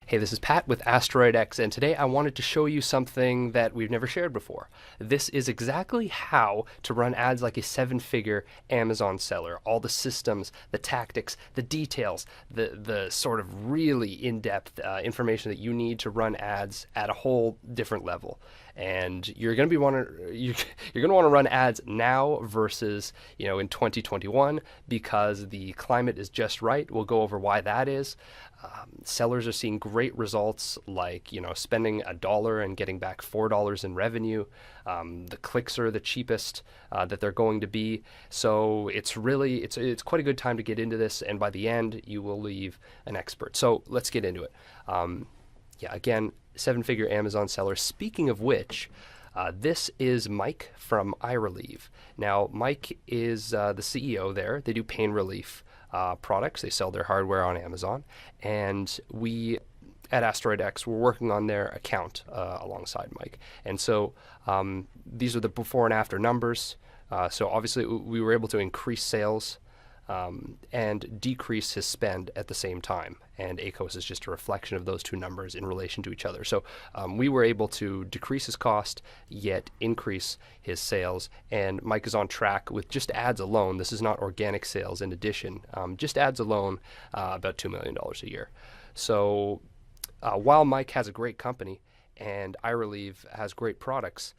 Hey, this is Pat with Asteroid X, and today I wanted to show you something that we've never shared before. This is exactly how to run ads like a seven-figure Amazon seller. All the systems, the tactics, the details, the sort of really in-depth information that you need to run ads at a whole different level. And you're going to you're going to want to run ads now versus in 2021 because the climate is just right. We'll go over why that is. Sellers are seeing great results, like spending $1 and getting back $4 in revenue. The clicks are the cheapest that they're going to be. So it's quite a good time to get into this, and by the end you will leave an expert. So let's get into it. Again, seven-figure Amazon seller. Speaking of which, this is Mike from iRelieve. Now, Mike is the CEO there. They do pain relief products. They sell their hardware on Amazon. And we at Asteroid X, we're working on their account alongside Mike. And so these are the before and after numbers. So obviously we were able to increase sales and decrease his spend at the same time. And ACOS is just a reflection of those two numbers in relation to each other. So we were able to decrease his cost, yet increase his sales. And Mike is on track with just ads alone. This is not organic sales in addition. Just ads alone, about $2 million a year. So while Mike has a great company and iRelieve has great products,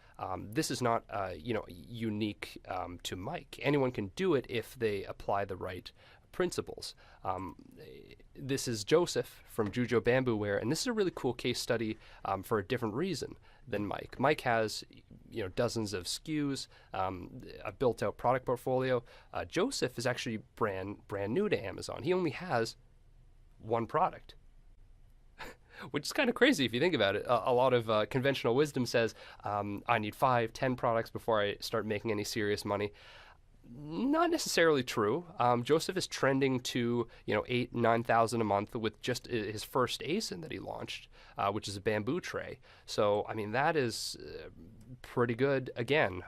this is not unique to Mike. Anyone can do it if they apply the right principles. This is Joseph from Jujo Bamboo Wear, and this is a really cool case study for a different reason than Mike. Mike has dozens of SKUs, a built-out product portfolio. Joseph is actually brand new to Amazon. He only has one product, which is kind of crazy if you think about it. A lot of conventional wisdom says I need 5, 10 products before I start making any serious money. Not necessarily true. Joseph is trending to 8,000, 9,000 a month with just his first ASIN that he launched, which is a bamboo tray. So I mean that is pretty good again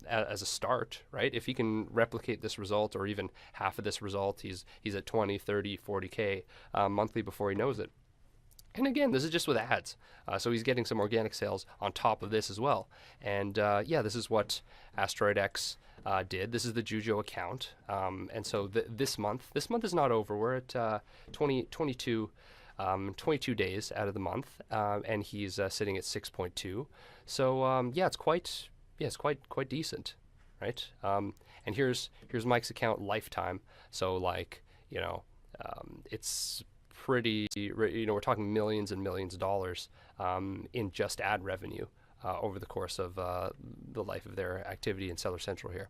as a start, right? If he can replicate this result or even half of this result, he's at 20, 30, 40K monthly before he knows it. And again, this is just with ads. So he's getting some organic sales on top of this as well. And this is what Asteroid X did. This is the Jujo account. And so this month is not over. We're at 22 days out of the month. And he's sitting at 6.2. So it's quite decent, right? And here's Mike's account lifetime. So it's pretty, we're talking millions and millions of dollars in just ad revenue over the course of the life of their activity in Seller Central here.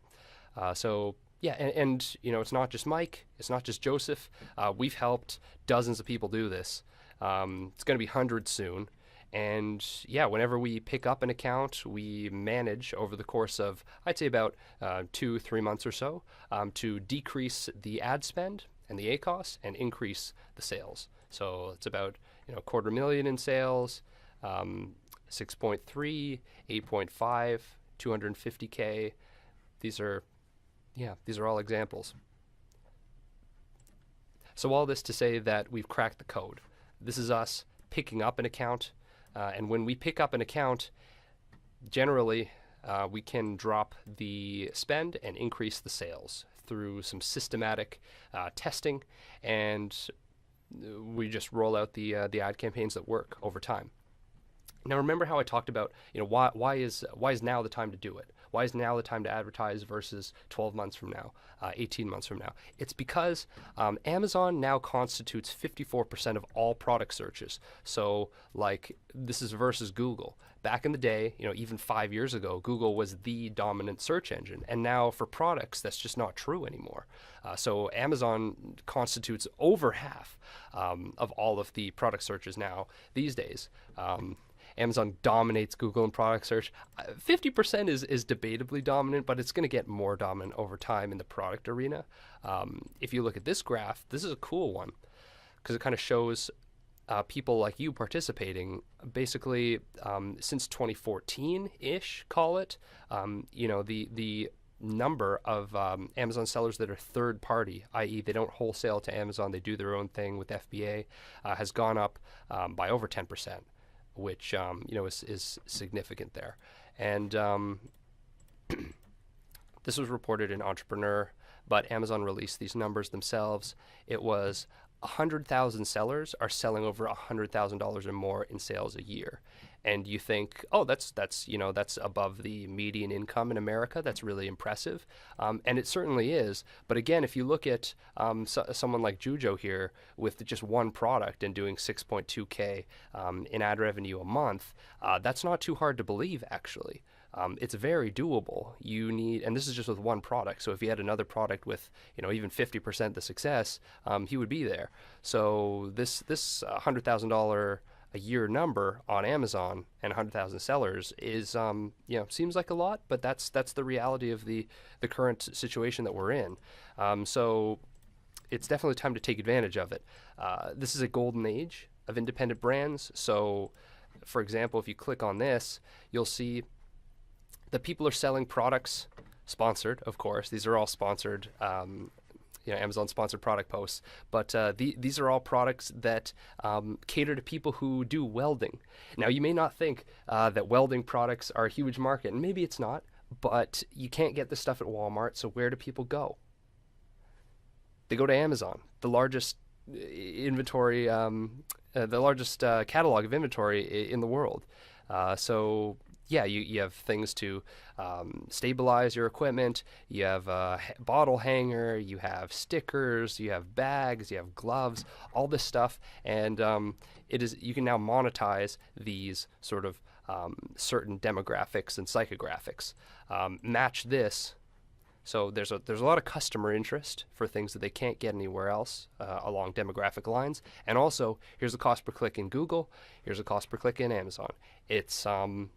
And it's not just Mike, it's not just Joseph. We've helped dozens of people do this. It's going to be hundreds soon. And whenever we pick up an account, we manage over the course of, I'd say about 2-3 months or so, to decrease the ad spend and the ACOS and increase the sales. So it's about $250,000 in sales, 6.3, 8.5, 250K. These are all examples. So all this to say that we've cracked the code. This is us picking up an account, and when we pick up an account, generally we can drop the spend and increase the sales through some systematic testing, and we just roll out the ad campaigns that work over time. Now, remember how I talked about why is now the time to do it? Why is now the time to advertise versus 12 months from now, 18 months from now? It's because Amazon now constitutes 54% of all product searches. So this is versus Google. Back in the day, even 5 years ago, Google was the dominant search engine. And now for products, that's just not true anymore. So Amazon constitutes over half of all of the product searches now these days. Amazon dominates Google in product search. 50% is debatably dominant, but it's going to get more dominant over time in the product arena. If you look at this graph, this is a cool one because it kind of shows people like you participating basically since 2014-ish, call it. The number of Amazon sellers that are third party, i.e., they don't wholesale to Amazon, they do their own thing with FBA, has gone up by over 10%, which is significant there. And this was reported in Entrepreneur, but Amazon released these numbers themselves. It was 100,000 sellers are selling over $100,000 or more in sales a year. And you think, oh, that's above the median income in America. That's really impressive, and it certainly is. But again, if you look at someone like Jujo here with just one product and doing 6.2K in ad revenue a month, that's not too hard to believe, actually. It's very doable. You need, and this is just with one product. So if you had another product with, even 50% the success, he would be there. So this $100,000 a year number on Amazon and 100,000 sellers is, seems like a lot, but that's the reality of the current situation that we're in. So it's definitely time to take advantage of it. This is a golden age of independent brands. So, for example, if you click on this, you'll see that people are selling products, sponsored, of course. These are all sponsored, Amazon sponsored product posts. But these are all products that cater to people who do welding. Now, you may not think that welding products are a huge market, and maybe it's not, but you can't get this stuff at Walmart, so where do people go? They go to Amazon, the largest inventory, the largest catalog of inventory in the world. So you have things to stabilize your equipment. You have a bottle hanger, you have stickers, you have bags, you have gloves, all this stuff. And you can now monetize these sort of certain demographics and psychographics. Match this. So there's a lot of customer interest for things that they can't get anywhere else along demographic lines. And also, here's the cost per click in Google. Here's the cost per click in Amazon. It's in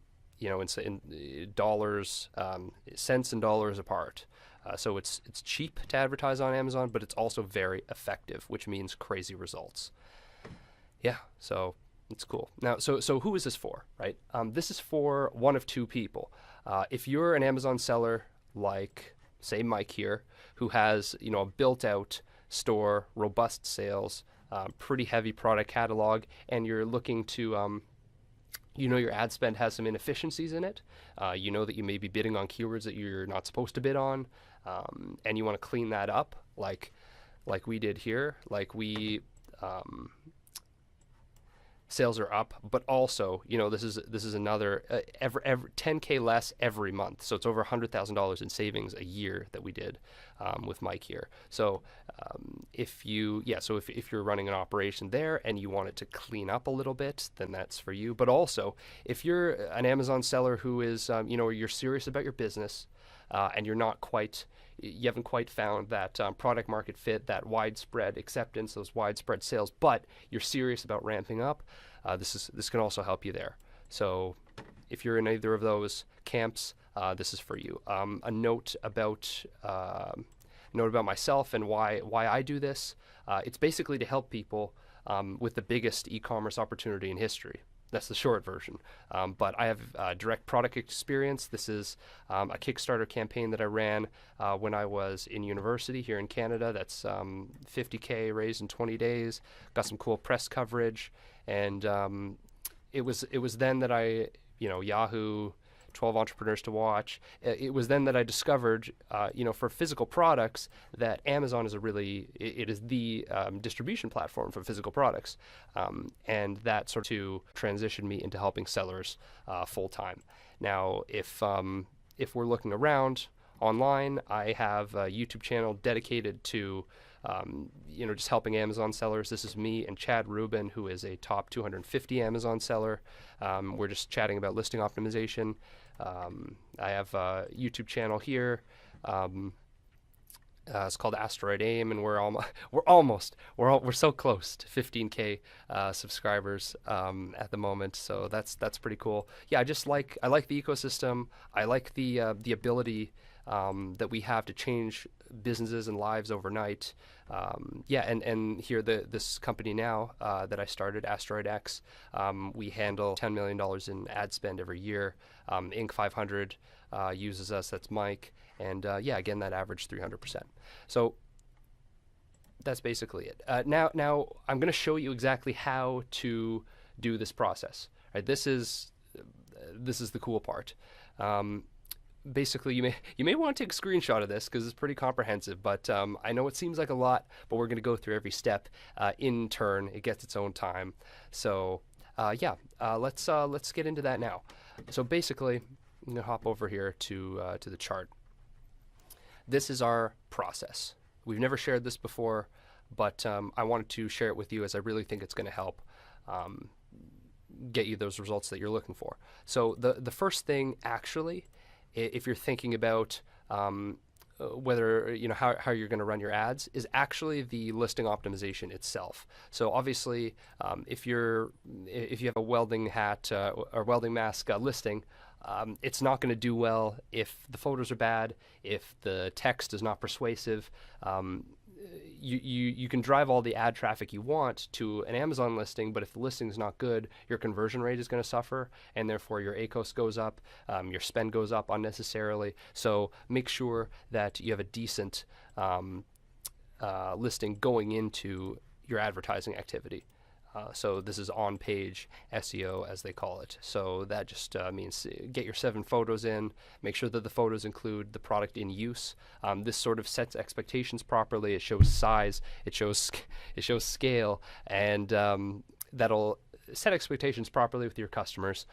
dollars, cents and dollars apart. So it's cheap to advertise on Amazon, but it's also very effective, which means crazy results. Yeah, so it's cool. Now, so who is this for, right? This is for one of two people. If you're an Amazon seller like, say, Mike here, who has a built-out store, robust sales, pretty heavy product catalog, and you're looking to your ad spend has some inefficiencies in it. That you may be bidding on keywords that you're not supposed to bid on, and you want to clean that up, like we did here. Sales are up, but also, this is another every 10K less every month. So it's over $100,000 in savings a year that we did with Mike here. So if you're running an operation there and you want it to clean up a little bit, then that's for you. But also, if you're an Amazon seller who is, you're serious about your business and you haven't quite found that product market fit, that widespread acceptance, those widespread sales, but you're serious about ramping up, this can also help you there. So if you're in either of those camps, this is for you. A note about myself and why I do this. It's basically to help people with the biggest e-commerce opportunity in history. That's the short version. But I have direct product experience. This is a Kickstarter campaign that I ran when I was in university here in Canada. That's $50K raised in 20 days. Got some cool press coverage. And it was then that I, Yahoo, 12 entrepreneurs to watch. It was then that I discovered, for physical products, that Amazon is it is the distribution platform for physical products, and that sort of to transition me into helping sellers full time. Now, if we're looking around online, I have a YouTube channel dedicated to just helping Amazon sellers. This is me and Chad Rubin, who is a top 250 Amazon seller. We're just chatting about listing optimization. I have a YouTube channel here. It's called Asteroid Aim, and we're so close to 15K subscribers at the moment. So that's pretty cool. Yeah, I like the ecosystem. I like the ability that we have to change businesses and lives overnight. And here this company now that I started, Asteroid X, we handle $10 million in ad spend every year. Inc. 500 uses us. That's Mike, and again, that average 300%. So that's basically it. Now I'm going to show you exactly how to do this process. Right? This is the cool part. Basically, you may want to take a screenshot of this because it's pretty comprehensive. But I know it seems like a lot, but we're going to go through every step in turn. It gets its own time. So let's get into that now. So basically, I'm going to hop over here to the chart. This is our process. We've never shared this before, but I wanted to share it with you as I really think it's going to help get you those results that you're looking for. So the first thing, actually, if you're thinking about whether how you're going to run your ads, is actually the listing optimization itself. So obviously, if you have a welding hat or welding mask listing, it's not going to do well if the photos are bad, if the text is not persuasive. You can drive all the ad traffic you want to an Amazon listing, but if the listing is not good, your conversion rate is going to suffer, and therefore your ACOS goes up, your spend goes up unnecessarily. So make sure that you have a decent listing going into your advertising activity. So this is on-page SEO, as they call it. So that just means get your 7 photos in, make sure that the photos include the product in use. This sort of sets expectations properly. It shows size, it shows scale, and that'll set expectations properly with your customers.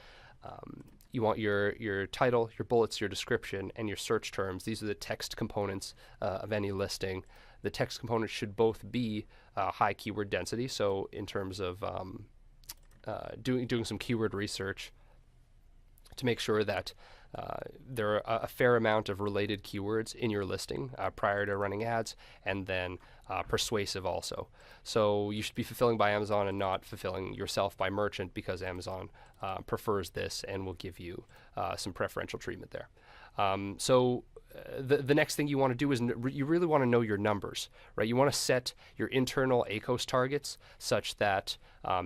You want your title, your bullets, your description, and your search terms. These are the text components of any listing. The text components should both be high keyword density. So in terms of doing some keyword research to make sure that there are a fair amount of related keywords in your listing prior to running ads, and then persuasive also. So you should be fulfilling by Amazon and not fulfilling yourself by merchant, because Amazon prefers this and will give you some preferential treatment there. The next thing you want to do is you really want to know your numbers, right? You want to set your internal ACOS targets such that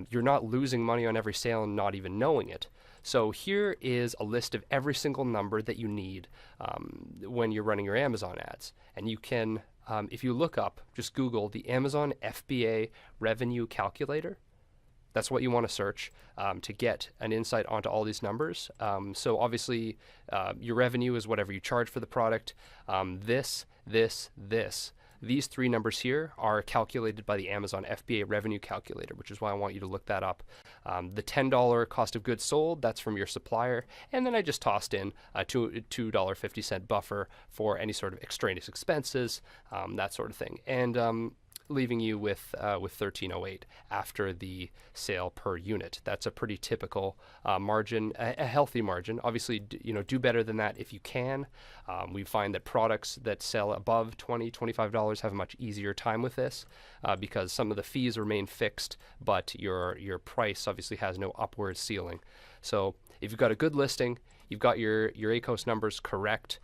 you're not losing money on every sale and not even knowing it. So here is a list of every single number that you need when you're running your Amazon ads. And you can, if you look up, just Google the Amazon FBA revenue calculator. That's what you want to search to get an insight onto all these numbers. So obviously, your revenue is whatever you charge for the product. These 3 numbers here are calculated by the Amazon FBA revenue calculator, which is why I want you to look that up. The $10 cost of goods sold, that's from your supplier. And then I just tossed in a $2.50 buffer for any sort of extraneous expenses, that sort of thing. And leaving you with 1308 after the sale per unit. That's a pretty typical margin, a healthy margin. Obviously, do better than that if you can. We find that products that sell above $20, $25 have a much easier time with this because some of the fees remain fixed, but your price obviously has no upward ceiling. So if you've got a good listing, you've got your ACOS numbers correct.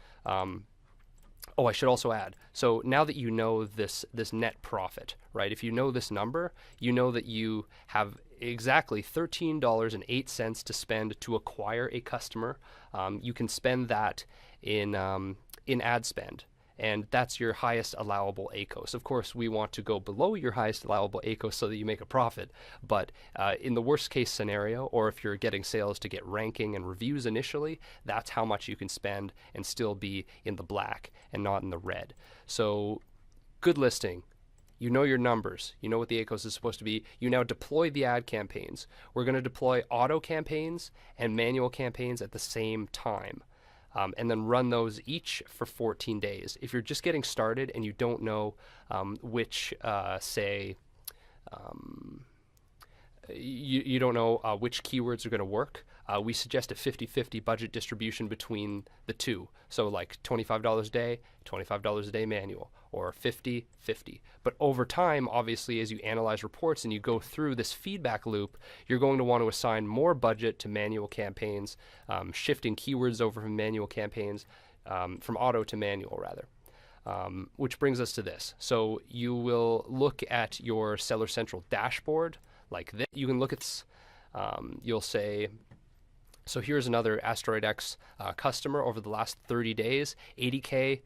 I should also add, so now that you know this net profit, right? If you know this number, you know that you have exactly $13.08 to spend to acquire a customer. You can spend that in ad spend, and that's your highest allowable ACOS. Of course, we want to go below your highest allowable ACOS so that you make a profit. But in the worst case scenario, or if you're getting sales to get ranking and reviews initially, that's how much you can spend and still be in the black and not in the red. So good listing. You know your numbers. You know what the ACOS is supposed to be. You now deploy the ad campaigns. We're going to deploy auto campaigns and manual campaigns at the same time. And then run those each for 14 days. If you're just getting started and you don't know which, you don't know which keywords are going to work, we suggest a 50-50 budget distribution between the two. So like $25 a day, $25 a day manual, or 50-50. But over time, obviously, as you analyze reports and you go through this feedback loop, you're going to want to assign more budget to manual campaigns, shifting keywords over from manual campaigns from auto to manual rather. Which brings us to this. So you will look at your Seller Central dashboard like this. You can look at this. You'll say, so here's another Asteroid X customer over the last 30 days, 80K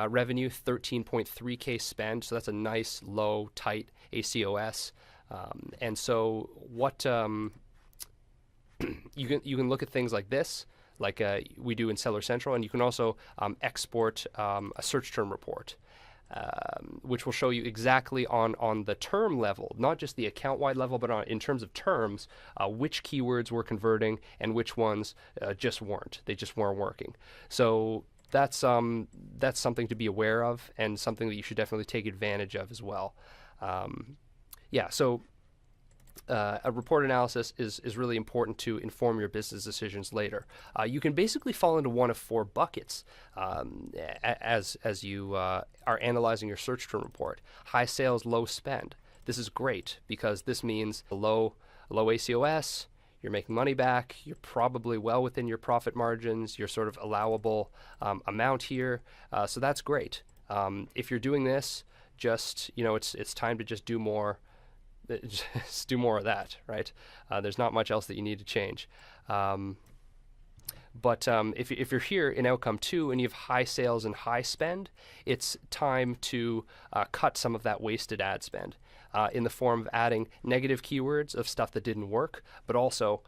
revenue, 13.3K spend. So that's a nice, low, tight ACOS. And so what you can look at things like this, like we do in Seller Central, and you can also export a search term report, which will show you exactly on the term level, not just the account-wide level, but in terms of terms, which keywords were converting and which ones just weren't. They just weren't working. So that's something to be aware of, and something that you should definitely take advantage of as well. So a report analysis is really important to inform your business decisions later. You can basically fall into one of four buckets as you are analyzing your search term report. High sales, low spend. This is great because this means low ACOS, you're making money back, you're probably well within your profit margins, your sort of allowable amount here. So that's great. If you're doing this, just, it's time to just do more. Just do more of that, right? There's not much else that you need to change. But if you're here in outcome 2 and you have high sales and high spend, it's time to cut some of that wasted ad spend in the form of adding negative keywords of stuff that didn't work, but also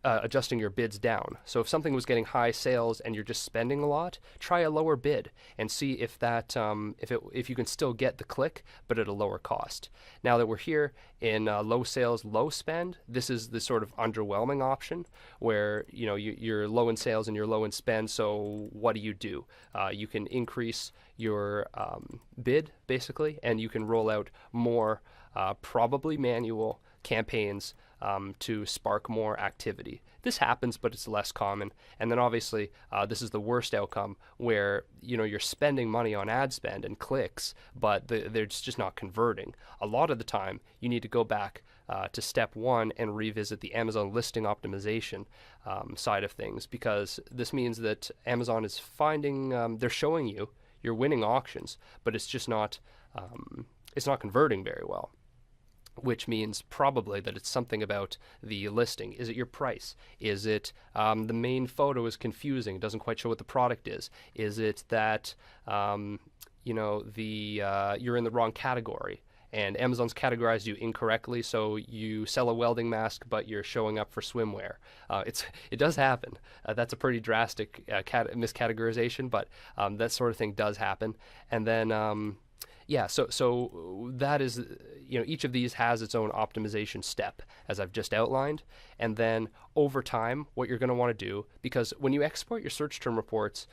adjusting your bids down. So if something was getting high sales and you're just spending a lot, try a lower bid and see if that if you can still get the click but at a lower cost. Now that we're here in low sales, low spend, this is the sort of underwhelming option where you're low in sales and you're low in spend. So what do? You can increase your bid basically, and you can roll out more probably manual campaigns to spark more activity. This happens, but it's less common. And then obviously, this is the worst outcome where you're spending money on ad spend and clicks, but they're just not converting. A lot of the time, you need to go back to step 1 and revisit the Amazon listing optimization side of things, because this means that Amazon is finding they're showing you're winning auctions, but it's just not converting very well. Which means probably that it's something about the listing. Is it your price? Is it the main photo is confusing, it doesn't quite show what the product is? Is it that you're in the wrong category and Amazon's categorized you incorrectly, so you sell a welding mask but you're showing up for swimwear? It does happen. That's a pretty drastic miscategorization, but that sort of thing does happen. And then so that is, each of these has its own optimization step, as I've just outlined. And then over time, what you're going to want to do, because when you export your search term reports,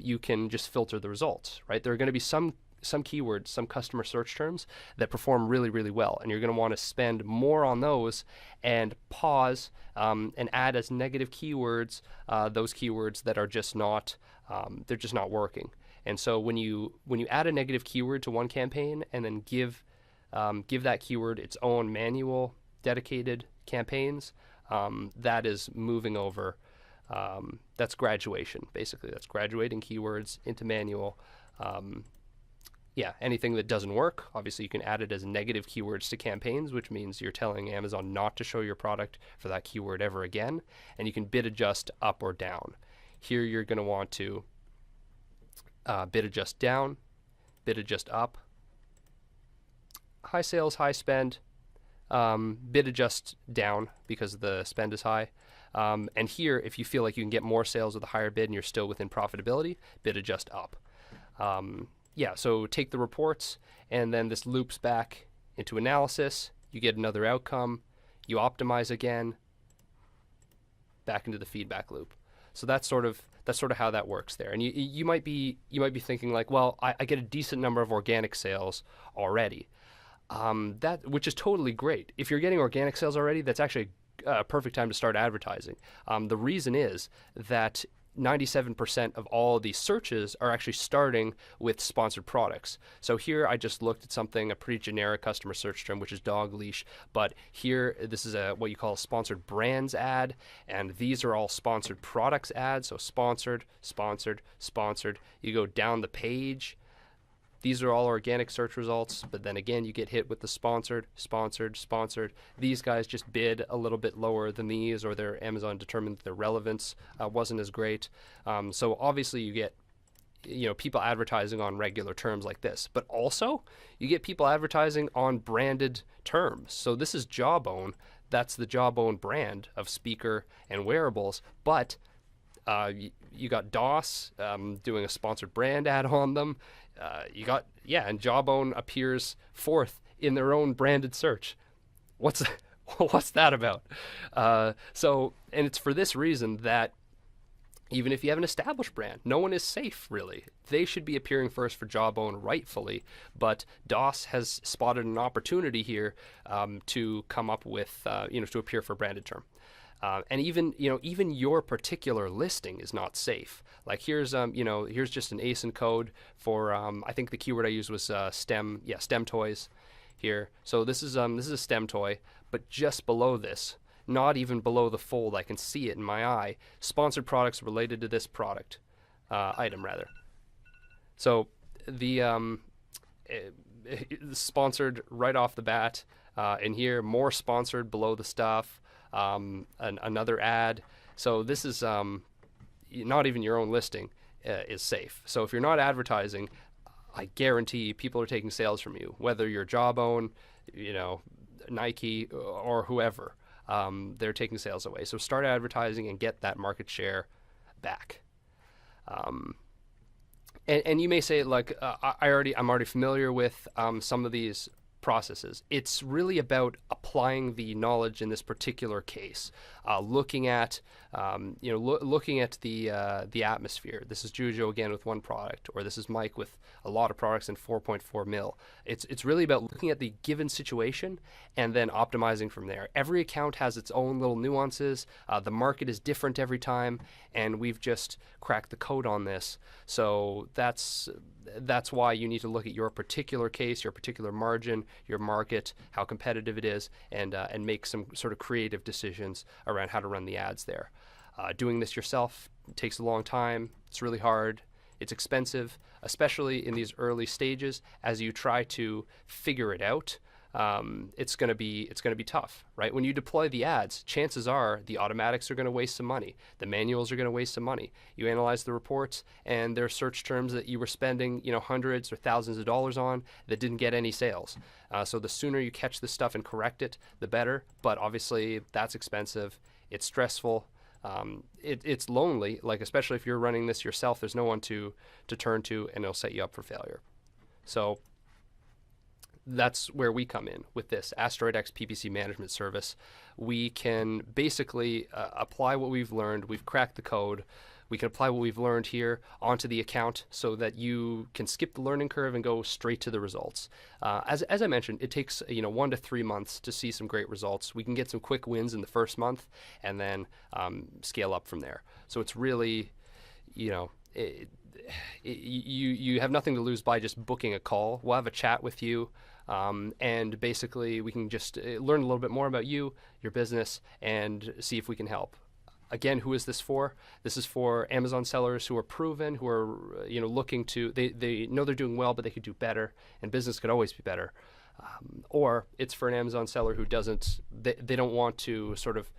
you can just filter the results, right? There are going to be some keywords, some customer search terms that perform really, really well, and you're going to want to spend more on those and pause and add as negative keywords those keywords that are just not they're just not working. And so when you add a negative keyword to one campaign and then give that keyword its own manual dedicated campaigns, that is moving over. That's graduation, basically. That's graduating keywords into manual. Anything that doesn't work, obviously you can add it as negative keywords to campaigns, which means you're telling Amazon not to show your product for that keyword ever again. And you can bid adjust up or down. Here you're going to want to bid adjust down, bid adjust up, high sales, high spend, bid adjust down because the spend is high. And here, if you feel like you can get more sales with a higher bid and you're still within profitability, bid adjust up. So take the reports, and then this loops back into analysis. You get another outcome. You optimize again, back into the feedback loop. So that's sort of how that works there. And you might be thinking like, well, I get a decent number of organic sales already. Which is totally great. If you're getting organic sales already, that's actually a perfect time to start advertising. The reason is that 97% of all these searches are actually starting with sponsored products. So here I just looked at something, a pretty generic customer search term, which is dog leash. But here, this is what you call a sponsored brands ad. And these are all sponsored products ads. So sponsored, sponsored, sponsored. You go down the page. These are all organic search results, but then again, you get hit with the sponsored, sponsored, sponsored. These guys just bid a little bit lower than these, or their Amazon determined that their relevance wasn't as great. So obviously you get people advertising on regular terms like this, but also you get people advertising on branded terms. So this is Jawbone. That's the Jawbone brand of speaker and wearables, but you got DOS doing a sponsored brand ad on them. And Jawbone appears fourth in their own branded search. What's that about? And it's for this reason that even if you have an established brand, no one is safe, really. They should be appearing first for Jawbone rightfully, but DOS has spotted an opportunity here to come up with, to appear for a branded term. And even your particular listing is not safe. Like here's just an ASIN code for I think the keyword I used was STEM toys here. So this is a STEM toy, but just below this, not even below the fold, I can see it in my eye. Sponsored products related to this product item rather. So the sponsored right off the bat, and here more sponsored below the stuff. Another ad. So this is not even your own listing is safe. So if you're not advertising, I guarantee people are taking sales from you, whether you're Jawbone, Nike, or whoever. They're taking sales away. So start advertising and get that market share back. And you may say, like, I'm already familiar with some of these processes. It's really about applying the knowledge in this particular case, looking at looking at the atmosphere. This is Jujo again with one product, or this is Mike with a lot of products in 4.4 mil. It's really about looking at the given situation and then optimizing from there. Every account has its own little nuances. The market is different every time, and we've just cracked the code on this. So that's why you need to look at your particular case, your particular margin, your market, how competitive it is, and make some sort of creative decisions around how to run the ads there. Doing this yourself takes a long time. It's really hard. It's expensive, especially in these early stages. As you try to figure it out, it's going to be tough, right? When you deploy the ads, chances are the automatics are going to waste some money. The manuals are going to waste some money. You analyze the reports, and there are search terms that you were spending, hundreds or thousands of dollars on that didn't get any sales. So the sooner you catch this stuff and correct it, the better. But obviously, that's expensive. It's stressful. It's lonely, like especially if you're running this yourself. There's no one to turn to, and it'll set you up for failure. So that's where we come in with this Asteroid X PPC management service. We can basically apply what we've learned. We've cracked the code. We can apply what we've learned here onto the account so that you can skip the learning curve and go straight to the results. As I mentioned, it takes 1 to 3 months to see some great results. We can get some quick wins in the first month and then scale up from there. So it's really, you have nothing to lose by just booking a call. We'll have a chat with you. And basically, we can just learn a little bit more about you, your business, and see if we can help. Again, who is this for? This is for Amazon sellers who are proven, who are looking to, they know they're doing well, but they could do better, and business could always be better. Or it's for an Amazon seller who they don't want to sort of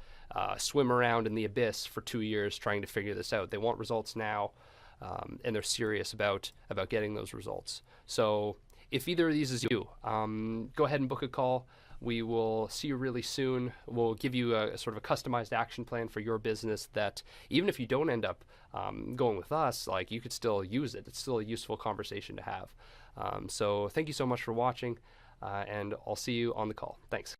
swim around in the abyss for 2 years trying to figure this out. They want results now, and they're serious about getting those results. So if either of these is you, go ahead and book a call. We will see you really soon. We'll give you a sort of a customized action plan for your business that even if you don't end up going with us, like you could still use it. It's still a useful conversation to have. So thank you so much for watching, and I'll see you on the call. Thanks.